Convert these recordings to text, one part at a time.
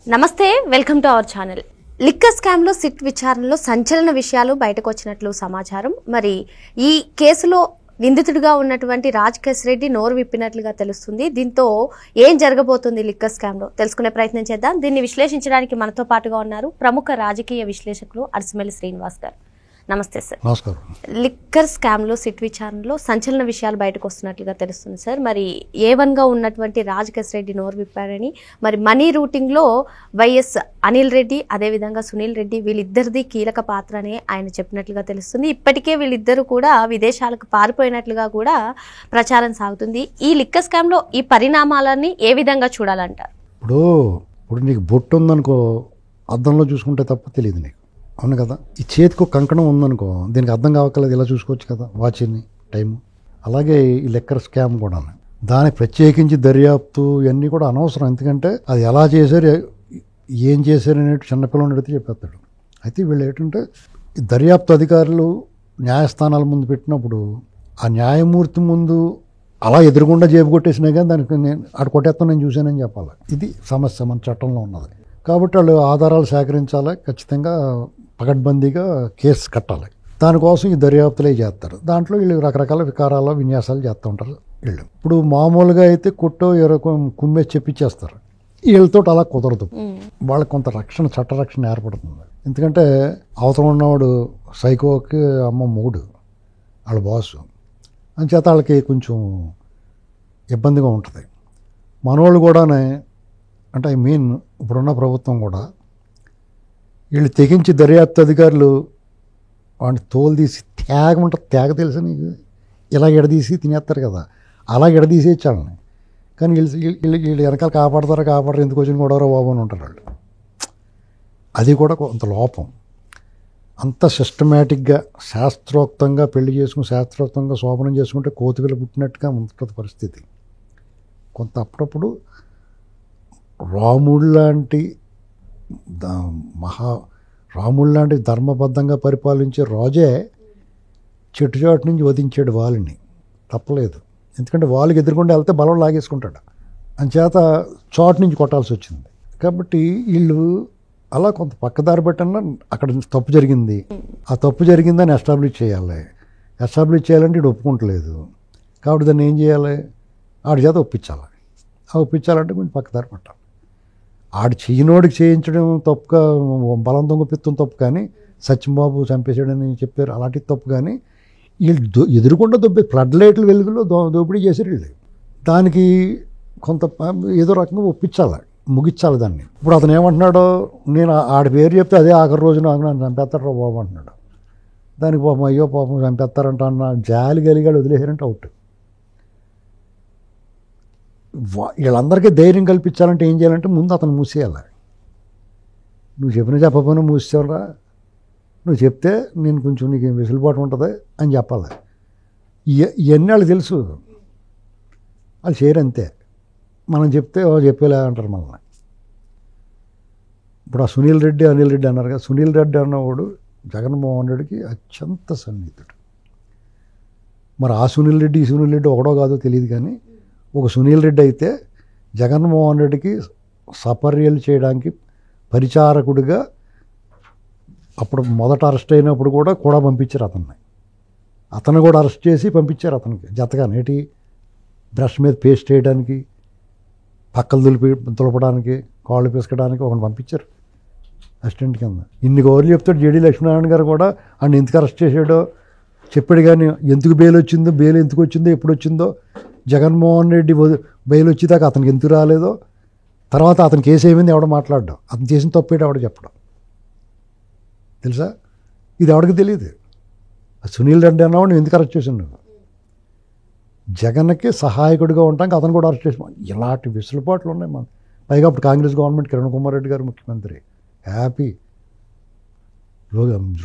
నమస్తే, welcome to our channel. Liquor స్కామ్లో SIT విచారణలో సంచలన విషయాలు బయటకు వచ్చినట్లు సమాచారం. మరి ఈ కేసులో నిందితుడిగా ఉన్నటువంటి రాజకేశ్ రెడ్డి నోరు విప్పినట్లుగా తెలుస్తుంది. దీంతో ఏం జరగబోతుంది లిక్కర్ స్కామ్లో తెలుసుకునే ప్రయత్నం చేద్దాం. దీన్ని విశ్లేషించడానికి మనతో పాటుగా ఉన్నారు ప్రముఖ రాజకీయ విశ్లేషకులు అరసమల్లి శ్రీనివాస్ గారు. నమస్తే సార్. నమస్కారం. లిక్కర్ స్కామ్లో సిట్ విచారణలో సంచలన విషయాలు బయటకు వస్తున్నట్లుగా తెలుస్తుంది సార్. మరి A1గా ఉన్నటువంటి రాజకేశ్ రెడ్డి నోరు విప్పారని, మరి మనీ రూటింగ్లో వైఎస్ అనిల్ రెడ్డి అదేవిధంగా సునీల్ రెడ్డి వీళ్ళిద్దరిది కీలక పాత్ర అని ఆయన చెప్పినట్లుగా తెలుస్తుంది. ఇప్పటికే వీళ్ళిద్దరూ కూడా విదేశాలకు పారిపోయినట్లుగా కూడా ప్రచారం సాగుతుంది. ఈ లిక్కర్ స్కామ్లో ఈ పరిణామాలన్నీ ఏ విధంగా చూడాలంటారు? ఇప్పుడు నీకు బొట్టు ఉందనుకో, అద్దంలో చూసుకుంటే తప్ప తెలియదు నీకు, అవును కదా. ఈ చేతికి ఒక కంకణం ఉందనుకో, దీనికి అర్థం కావట్లేదు, ఇలా చూసుకోవచ్చు కదా వాచ్ని, టైము. అలాగే ఈ లిక్కర్ స్కామ్ కూడా దానికి ప్రత్యేకించి దర్యాప్తు ఇవన్నీ కూడా అనవసరం. ఎందుకంటే అది ఎలా చేశారు, ఏం చేశారు అనేవి చిన్నపిల్లలు అడిగితే చెప్పేస్తాడు. అయితే వీళ్ళు ఏంటంటే ఈ దర్యాప్తు అధికారులు న్యాయస్థానాల ముందు పెట్టినప్పుడు ఆ న్యాయమూర్తి ముందు అలా ఎదురుగుండా జేబు కొట్టేసినా కానీ దానికి నేను ఆడు కొట్టేస్తాను, నేను చూశానని చెప్పాలి. ఇది సమస్య మన చట్టంలో ఉన్నది. కాబట్టి వాళ్ళు ఆధారాలు సేకరించాలి, ఖచ్చితంగా పకడ్బందీగా కేసు కట్టాలి. దానికోసం ఈ దర్యాప్తులే చేస్తారు. దాంట్లో వీళ్ళు రకరకాల వికారాలు విన్యాసాలు చేస్తూ ఉంటారు వీళ్ళు. ఇప్పుడు మామూలుగా అయితే కొట్టో కుమ్మే చెప్పించేస్తారు. వీళ్ళతో అలా కుదరదు. వాళ్ళకి కొంత రక్షణ, చట్ట రక్షణ ఏర్పడుతుంది. ఎందుకంటే అవసరం ఉన్నవాడు సైకోకి అమ్మ మూడు వాళ్ళ బాసు అంచేత వాళ్ళకి కొంచెం ఇబ్బందిగా ఉంటుంది. మనోళ్ళు కూడానే, అంటే ఇప్పుడున్న ప్రభుత్వం కూడా వీళ్ళు తెగించి దర్యాప్తు అధికారులు వాడిని తోలు తీసి ఉంటుంది, తేగ తెలుసు నీకు, ఇలా ఎడదీసి తినేస్తారు కదా, అలా ఎడదీసేచ్చాలని. కానీ వీళ్ళు వెనకాల కాపాడరు, ఎందుకు వచ్చిన కూడా బాబు అని ఉంటారు వాళ్ళు. అది కూడా కొంత లోపం. అంత సిస్టమేటిక్గా శాస్త్రోక్తంగా పెళ్లి చేసుకుని శాస్త్రోక్తంగా శోభనం చేసుకుంటే కోతిపిల్ల పుట్టినట్టుగా ఉంటుంది పరిస్థితి. కొంత అప్పుడప్పుడు రాముడు లాంటి ధర్మబద్ధంగా పరిపాలించే రాజే చెట్టుచాటు నుంచి వధించాడు వాళ్ళని, తప్పలేదు. ఎందుకంటే వాళ్ళకి ఎదురుకుండా వెళ్తే బలం లాగేసుకుంటాడు, అంచేత చాటు నుంచి కొట్టాల్సి వచ్చింది. కాబట్టి వీళ్ళు అలా కొంత పక్కదారి పెట్టినా అక్కడ తప్పు జరిగింది, ఆ తప్పు జరిగిందని ఎస్టాబ్లిష్ చేయాలంటే వీడు ఒప్పుకుంటలేదు. కాబట్టి దాన్ని ఏం చేయాలి, ఆడి చేత ఒప్పించాలి. ఒప్పించాలంటే కొంచెం పక్కదారి పట్టాలి. ఆడు చెయ్యినోడికి చేయించడం తప్పుగా, బలవంతంగా పిత్తం తప్పు, కానీ సత్యంబాబు చంపేశాడని చెప్పారు అలాంటి తప్పు. కానీ వీళ్ళు ఎదురుకుండా ఫ్లడ్ లైట్ల వెలుగులో దోపిడీ చేశారు వీళ్ళు. దానికి కొంత ఏదో రకంగా ఒప్పించాలి, ముగించాలి దాన్ని. ఇప్పుడు అతను ఏమంటున్నాడో, నేను ఆడి పేరు చెప్తే అదే ఆఖరి రోజున నన్ను చంపేస్తారా బాబు అంటున్నాడు. దానికి పాపం అయ్యో పాపం చంపేస్తారంట అన్న జాలి కలిగాడు, వదిలేసారంటే అవుట్. వీళ్ళందరికీ ధైర్యం కల్పించాలంటే ఏం చేయాలంటే ముందు అతను మూసేయాలి. నువ్వు చెప్పకపోయినా మూసేవారా, నువ్వు చెప్తే నేను కొంచెం నీకు వెసులుబాటు ఉంటుంది అని చెప్పాలి. ఇవన్నీ వాళ్ళు తెలుసు, వాళ్ళు చేయరు అంతే. మనం చెప్తే చెప్పేలా అంటారు మనల్ని. ఇప్పుడు ఆ సునీల్ రెడ్డి అనిల్ రెడ్డి అన్నారు కదా, సునీల్ రెడ్డి అన్నవాడు జగన్మోహన్ రెడ్డికి అత్యంత సన్నిహితుడు. మరి ఆ సునీల్ రెడ్డి ఈ సునీల్ రెడ్డి ఒకడో కాదో తెలియదు, కానీ ఒక సునీల్ రెడ్డి అయితే జగన్మోహన్ రెడ్డికి సపర్యలు చేయడానికి పరిచారకుడిగా అప్పుడు మొదట అరెస్ట్ అయినప్పుడు కూడా పంపించారు అతన్ని కూడా అరెస్ట్ చేసి పంపించారు అతనికి జతగా. నేటి బ్రష్ మీద పేస్ట్ చేయడానికి, పక్కలు తులపడానికి, కాళ్ళు పిసకడానికి ఒకటి పంపించారు అసిస్టెంట్ కింద. ఇన్ని గౌరలు చెప్తాడు జేడీ లక్ష్మీనారాయణ గారు కూడా. ఆయన ఎందుకు అరెస్ట్ చేశాడో చెప్పాడు, కానీ ఎందుకు బెయిల్ వచ్చిందో, బెయిల్ ఎందుకు వచ్చిందో, ఎప్పుడు వచ్చిందో, జగన్మోహన్ రెడ్డి బెయిల్ వచ్చేదాకా అతనికి ఎందుకు రాలేదో, తర్వాత అతని కేసు ఏమైంది ఎవడో మాట్లాడడం, అతను చేసిన తప్పేటి ఎవడో చెప్పడం తెలుసా. ఇది ఎవడికి తెలియదు. సునీల్ రెడ్డి అన్నవాడిని ఎందుకు అరెస్ట్ చేసిండు, జగన్కి సహాయకుడిగా ఉండడానికి అతను కూడా అరెస్ట్ చేసి. ఇలాంటి వెసులుబాట్లు ఉన్నాయి మన. పైగా అప్పుడు కాంగ్రెస్ గవర్నమెంట్, కిరణ్ కుమార్ రెడ్డి గారు ముఖ్యమంత్రి, హ్యాపీ.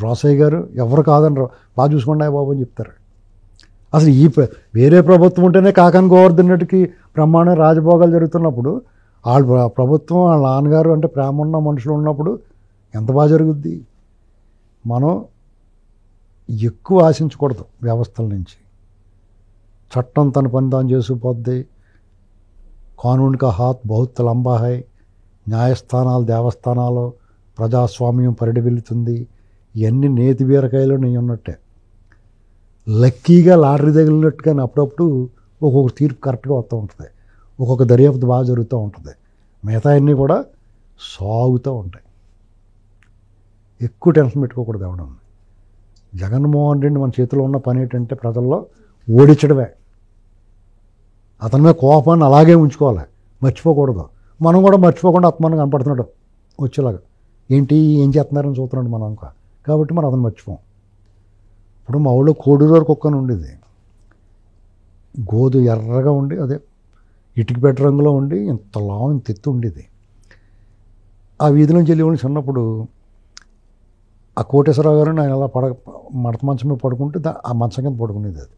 రోసయ్య గారు ఎవరు కాదని బాగా చూసుకోండి బాబు అని చెప్తారు. అసలు వేరే ప్రభుత్వం ఉంటేనే కాకాని గోవర్ధన్ రెడ్డికి బ్రహ్మాండ రాజభోగాలు జరుగుతున్నప్పుడు, వాళ్ళ ప్రభుత్వం వాళ్ళ నాన్నగారు అంటే ప్రేమ ఉన్న మనుషులు ఉన్నప్పుడు ఎంత బాగా జరుగుద్ది. మనం ఎక్కువ ఆశించకూడదు వ్యవస్థల నుంచి. చట్టం తన పని తాను చేసుకుపోద్ది. కానూన్ కా హాత్ బహుత్ లంబా హై, న్యాయస్థానాలు, దేవస్థానాలు, ప్రజాస్వామ్యం పరిడివెళ్తుంది. ఇవన్నీ నేతి బీరకాయలు నెయ్యి ఉన్నట్టే. లక్కీగా లాటరీ తగిలినట్టుగానే అప్పుడప్పుడు ఒక్కొక్క తీర్పు కరెక్ట్గా వస్తూ ఉంటుంది, ఒక్కొక్క దర్యాప్తు బాగా జరుగుతూ ఉంటుంది. మిగతా అన్నీ కూడా సాగుతూ ఉంటాయి. ఎక్కువ టెన్షన్ పెట్టుకోకూడదు ఎవడం. జగన్మోహన్ రెడ్డి మన చేతిలో ఉన్న పని ఏంటంటే ప్రజల్లో ఓడించడమే. అతని మీద కోపాన్ని అలాగే ఉంచుకోవాలి, మర్చిపోకూడదు. మనం కూడా మర్చిపోకుండా అతను కనపడుతున్నాడు వచ్చేలాగా. ఏంటి ఏం చేస్తున్నారని చూస్తున్నాడు మనం కాబట్టి మనం అతను మర్చిపోం. ఇప్పుడు మా ఊళ్ళో కోడూరు కుక్కని ఉండేది, ఎర్రగా ఉండి, అదే ఇటుక పెద్ద రంగులో ఉండి ఇంత ఇంత ఎత్తు ఉండేది. ఆ వీధి నుంచి వెళ్ళి చిన్నప్పుడు ఆ కోటేశ్వరరావు గారు ఆయన అలా మడత మంచం మీద పడుకుంటే ఆ మంచం కింద పడుకునేది. అది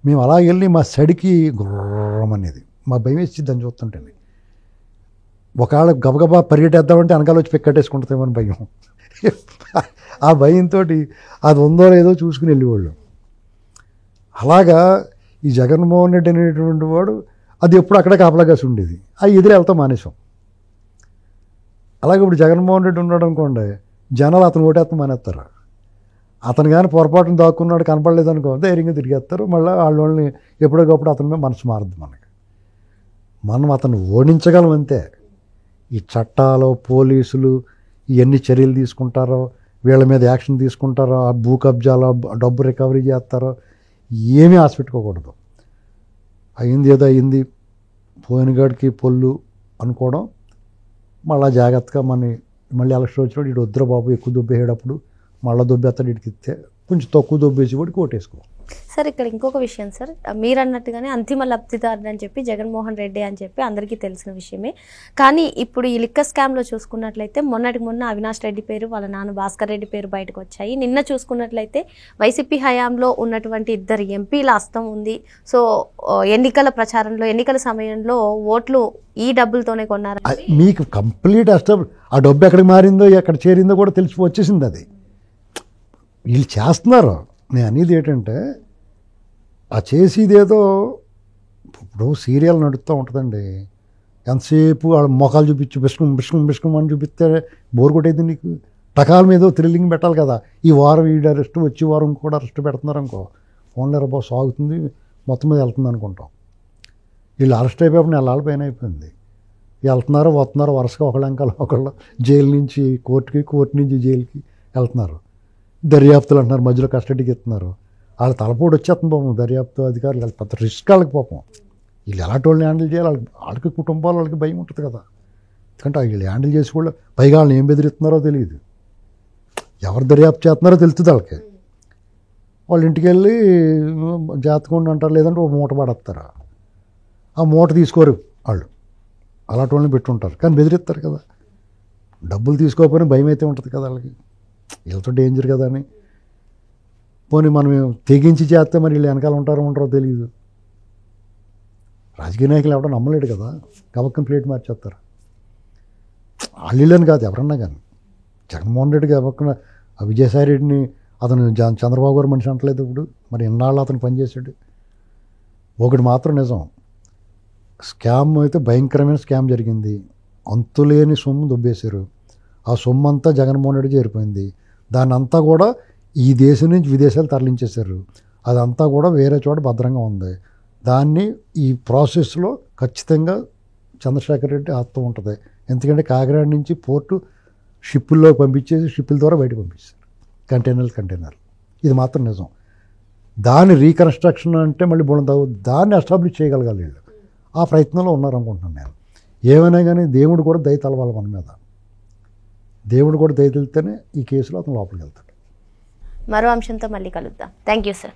మేము అలా వెళ్ళి మా సడికి గుర్రమనేది, మా భయం వేసి దాన్ని చూస్తుంటే. ఒకవేళ గబగబా పరిగెట్టేద్దామంటే వెనకాల వచ్చి పెక్కట్టేసుకుంటుందేమని భయం. ఆ భయంతో అది ఉందో లేదో చూసుకుని వెళ్ళేవాళ్ళు. అలాగా ఈ జగన్మోహన్ రెడ్డి అనేటువంటి వాడు అది ఎప్పుడు అక్కడే కాపలా కాసి ఉండేది. అది ఎదురు వెళ్తాం మానేసాం. అలాగే ఇప్పుడు జగన్మోహన్ రెడ్డి ఉన్నాడు అనుకోండి, జనాలు అతను ఓటేస్తాం మానేస్తారు. అతను కానీ పొరపాటును దాక్కున్నాడు కనపడలేదు అనుకో, ధైర్యంగా తిరిగేస్తారు. మళ్ళీ వాళ్ళని ఎప్పుడోకప్పుడు అతని మీద మనసు మారద్దు మనకి. మనం అతను ఓడించగలం అంతే. ఈ చట్టాలు, పోలీసులు ఇవన్నీ చర్యలు తీసుకుంటారో, వీళ్ళ మీద యాక్షన్ తీసుకుంటారో, ఆ భూ కబ్జాలో డబ్బు రికవరీ చేస్తారో ఏమీ ఆశ పెట్టుకోకూడదు. అయింది ఏదో అయింది, పోయినగాడికి పొల్లు అనుకోవడం, మళ్ళీ జాగ్రత్తగా మళ్ళీ ఎలక్షన్ వచ్చినప్పుడు ఇటు వద్దురా బాబు ఎక్కువ దొబ్బేసేటప్పుడు మళ్ళీ దొబ్బేస్తాడు, ఇటుకి ఇస్తే కొంచెం తక్కువ దొబ్బేసి వాడికి ఓటేసుకో. సార్ ఇక్కడ ఇంకొక విషయం సార్, మీరు అన్నట్టుగానే అంతిమ లబ్ధిదారుడు అని చెప్పి జగన్మోహన్ రెడ్డి అని చెప్పి అందరికీ తెలిసిన విషయమే. కానీ ఇప్పుడు ఈ లిక్కర్ స్కామ్లో చూసుకున్నట్లయితే మొన్న అవినాష్ రెడ్డి పేరు, వాళ్ళ నాన్న భాస్కర్ రెడ్డి పేరు బయటకు వచ్చాయి. నిన్న చూసుకున్నట్లయితే వైసీపీ హయాంలో ఉన్నటువంటి 2 ఎంపీల హస్తం ఉంది. సో ఎన్నికల ప్రచారంలో, ఎన్నికల సమయంలో ఓట్లు ఈ డబ్బులతోనే కొన్నారు. మీకు కంప్లీట్ ఆ డబ్బు ఎక్కడికి మారిందో ఎక్కడ చేరిందో కూడా తెలిసి వచ్చేసింది. అది వీళ్ళు చేస్తున్నారు. నేను అనేది ఏంటంటే ఆ చేసేదేదో, ఇప్పుడు సీరియల్ నడుస్తూ ఉంటుందండి, ఎంతసేపు వాళ్ళ మొఖాలు చూపించి బిస్కం అని చూపిస్తే బోర్ కొట్టేది నీకు. టకాల మీద థ్రిల్లింగ్ పెట్టాలి కదా. ఈ వారం వీడు అరెస్ట్, వచ్చే వారం కూడా అరెస్ట్ పెడుతున్నారు అనుకో, ఫోన్లో రబ్బా సాగుతుంది, మొత్తం మీద వెళ్తుంది అనుకుంటాం. వీళ్ళు అరెస్ట్ అయిపోయినప్పుడు నెలల పైన అయిపోయింది. వెళ్తున్నారు వస్తున్నారు వరుసగా ఒకళ్ళు జైలు నుంచి కోర్టుకి, కోర్టు నుంచి జైలుకి వెళ్తున్నారు. దర్యాప్తులు అంటున్నారు, మధ్యలో కస్టడీకి ఇస్తున్నారు. వాళ్ళ తలపోటు వచ్చేస్తుంది పాపం దర్యాప్తు అధికారులు. వాళ్ళకి పెద్ద రిస్క్ వాళ్ళకి పాపం. వీళ్ళు ఎలాంటి వాళ్ళని హ్యాండిల్ చేయాలి, వాళ్ళకి కుటుంబాలు వాళ్ళకి భయం ఉంటుంది కదా. ఎందుకంటే వీళ్ళు హ్యాండిల్ చేసి కూడా పైగా వాళ్ళని ఏం బెదిరిస్తున్నారో తెలియదు, ఎవరు దర్యాప్తు చేస్తున్నారో తెలుస్తుంది వాళ్ళకి. వాళ్ళ ఇంటికి వెళ్ళి జాతకం అంటారు, లేదంటే ఒక మూట పడేస్తారు. ఆ మూట తీసుకోరు వాళ్ళు, అలాంటి వాళ్ళని పెట్టుంటారు. కానీ బెదిరిస్తారు కదా. డబ్బులు తీసుకోకపోయినా భయం అయితే ఉంటుంది కదా వాళ్ళకి, వీళ్ళతో డేంజర్ కదా అని. పోనీ మనం తెగించి చేస్తే మరి వీళ్ళు వెనకాల ఉంటారో తెలియదు. రాజకీయ నాయకులు ఎవడో నమ్మలేడు కదా, గబక్కని ప్లేట్ మార్చేస్తారు. వాళ్ళని కాదు ఎవరన్నా కానీ. జగన్మోహన్ రెడ్డి గబక్కన ఆ విజయసాయి రెడ్డిని అతను చంద్రబాబు గారు మనిషి అంటలేదు ఇప్పుడు. మరి ఎన్నాళ్ళు అతను పనిచేశాడు. ఒకటి మాత్రం నిజం, స్కామ్ అయితే భయంకరమైన స్కామ్ జరిగింది. అంతులేని సొమ్ము దొబ్బేశారు. ఆ సొమ్ము అంతా జగన్మోహన్ రెడ్డి చేరిపోయింది. దాన్ని అంతా కూడా ఈ దేశం నుంచి విదేశాలు తరలించేశారు. అదంతా కూడా వేరే చోట భద్రంగా ఉంది. దాన్ని ఈ ప్రాసెస్లో ఖచ్చితంగా చంద్రశేఖర్ రెడ్డి హస్తం ఉంటుంది. ఎందుకంటే కాకినాడ నుంచి పోర్టు షిప్పుల్లో పంపించేసి షిప్పుల ద్వారా బయట పంపిస్తారు, కంటైనర్. ఇది మాత్రం నిజం. దాని రీకన్స్ట్రక్షన్ అంటే మళ్ళీ దాన్ని ఎస్టాబ్లిష్ చేయగలగాలి వీళ్ళు. ఆ ప్రయత్నంలో ఉన్నారనుకుంటున్నాను నేను. ఏమైనా కానీ దేవుడు కూడా దయ తలవాలి మన మీద. దేవుడు కూడా దయ తెలితేనే ఈ కేసులో అతను లోపలికి వెళ్తాడు. మరో అంశంతో మళ్ళీ కలుద్దాం. Thank you sir.